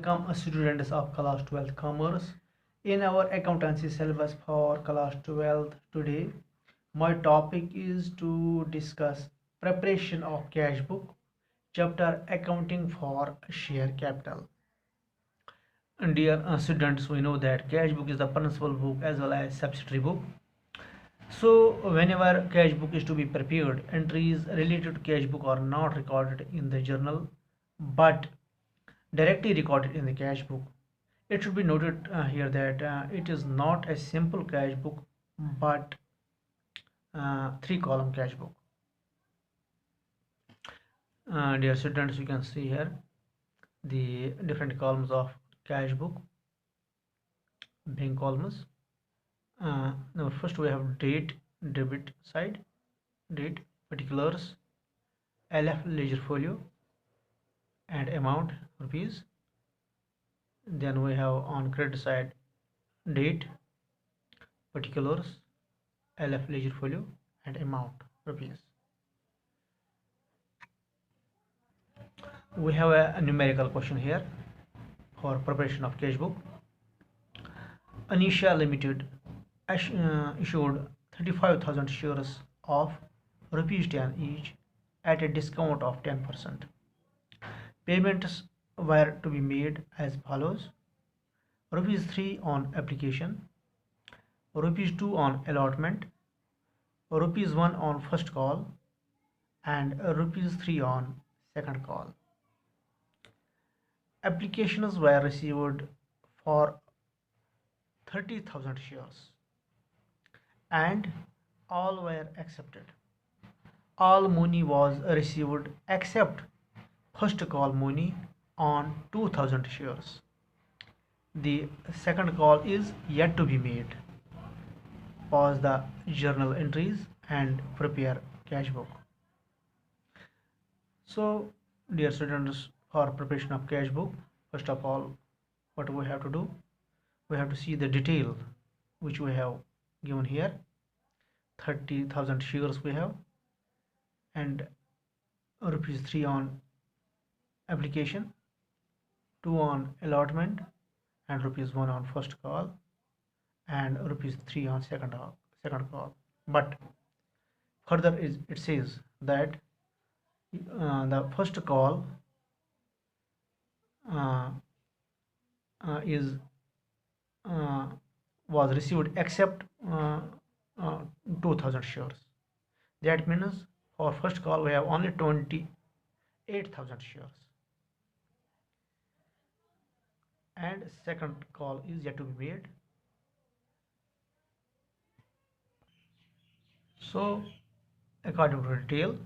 welcome students of class 12th commerce in our accountancy syllabus for class 12th. Today my topic is to discuss preparation of cash book, chapter accounting for share capital. And dear students, we know that cash book is the principal book as well as subsidiary book. So whenever cash book is to be prepared, entries related to cash book are not recorded in the journal but directly recorded in the cash book. It should be noted here that it is not a simple cash book but three-column cash book. Dear students, you can see here the different columns of cash book, bank columns. Now first we have date, debit side, date, particulars, LF ledger folio and amount rupees. Then we have on credit side date, particulars, LF ledger folio and amount rupees. We have a numerical question here for preparation of cash book. Anisha Limited issued 35,000 shares of rupees 10 each at a discount of 10%. Payments were to be made as follows: rupees 3 on application, rupees 2 on allotment, rupees 1 on first call and rupees 3 on second call. Applications were received for 30,000 shares and all were accepted. All money was received except first call money on 2,000 shares. The second call is yet to be made. Pause the journal entries and prepare cash book. So dear students, for preparation of cash book, first of all, what we have to do, we have to see the detail which we have given here. 30,000 shares we have and rupees 3 on application, 2 on allotment and rupees 1 on first call and rupees 3 on second call. But further it says that the first call was received except 2,000 shares. That means for first call we have only 28,000 shares and second call is yet to be made. So according to detail,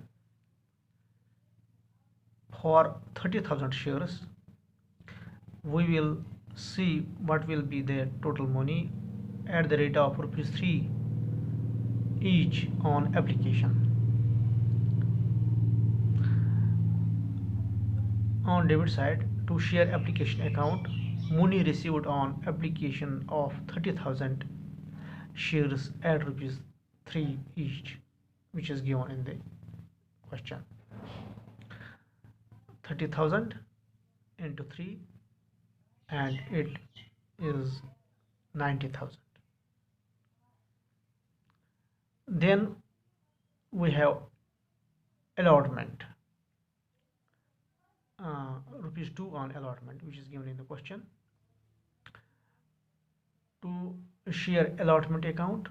for 30,000 shares we will see what will be the total money at the rate of rupees 3 each on application. On debit side, to share application account, money received on application of 30,000 shares at rupees 3 each, which is given in the question. 30,000 into 3 and it is 90,000. Then we have allotment, rupees 2 on allotment, which is given in the question. To share allotment account,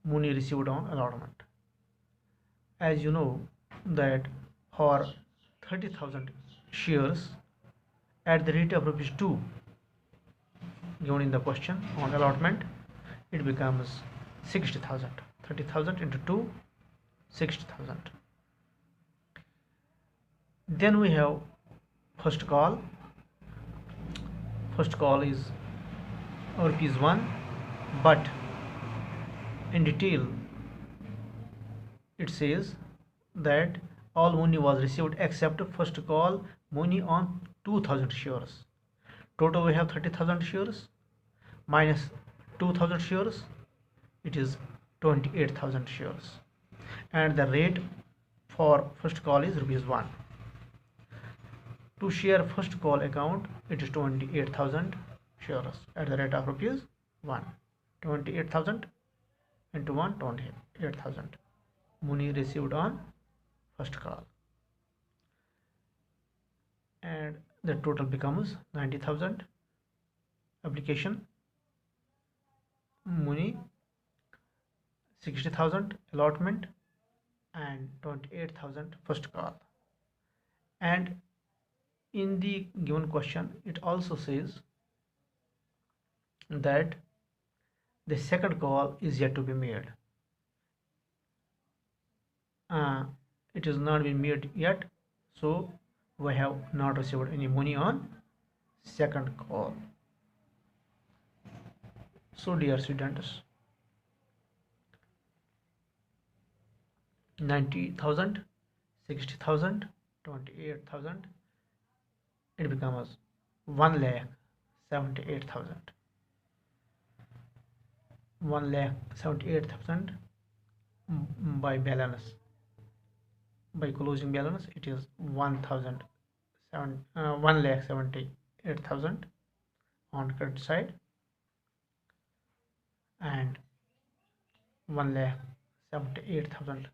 money received on allotment. As you know that for 30,000 shares at the rate of rupees 2 given in the question on allotment, it becomes 60,000. 30,000 into 2, 60,000. Then we have first call. First call is rupees 1, but in detail it says that all money was received except first call money on 2,000 shares. Total we have 30,000 shares minus 2,000 shares, it is 28,000 shares and the rate for first call is rupees 1. To share first call account, it is 28,000 shares at the rate of rupees 1. 28,000 into 1, 28,000 money received on first call, and the total becomes 90,000. Application money 60,000, allotment, and 28,000 first call. And in the given question it also says that the second call is yet to be made. It is not been made yet, so we have not received any money on second call. So dear students, 90,000, 60,000, 28,000, it becomes 1,78,000. 1,78,000 by balance. By closing balance, it is 1,78,000 on credit side and 1,78,000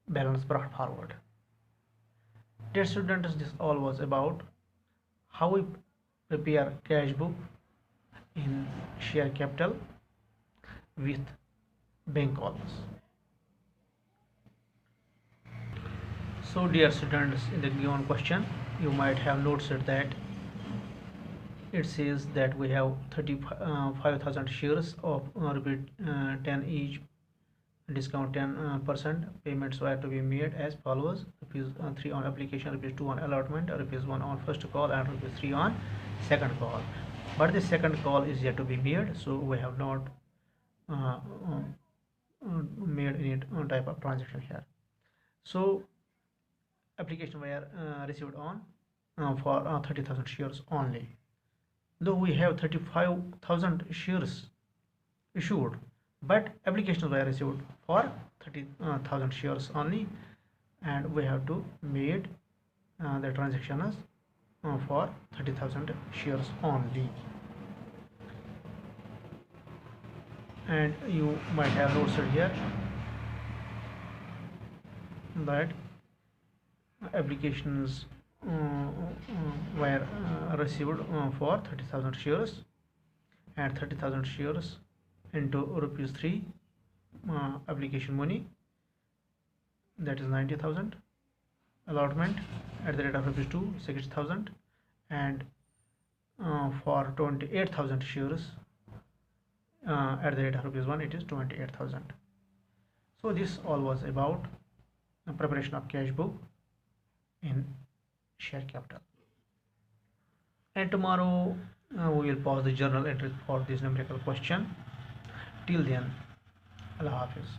balance brought forward. Dear students, this all was about how we prepare cash book in share capital with bank calls. So dear students, in the given question you might have noticed that it says that we have 35,000 shares of rupees 10 each, discount 10%. Payments were to be made as follows: rupees 3 on application, rupees 2 on allotment, rupees 1 on first call, and rupees 3 on second call. But the second call is yet to be made, so we have not made any type of transaction here. So application were received on for 30,000 shares only. Though we have 35,000 shares issued, but applications were received for 30,000 shares only, and we have to made the transactions for 30,000 shares only. And you might have noticed here that applications were received for 30,000 shares, and 30,000 shares into rupees 3 application money, that is 90,000, allotment at the rate of rupees 2, 60,000, and for 28,000 shares at the rate of rupees 1, it is 28,000. So this all was about the preparation of cash book in share capital. And tomorrow we will pause the journal entry for this numerical question. Till then, Allah Hafiz.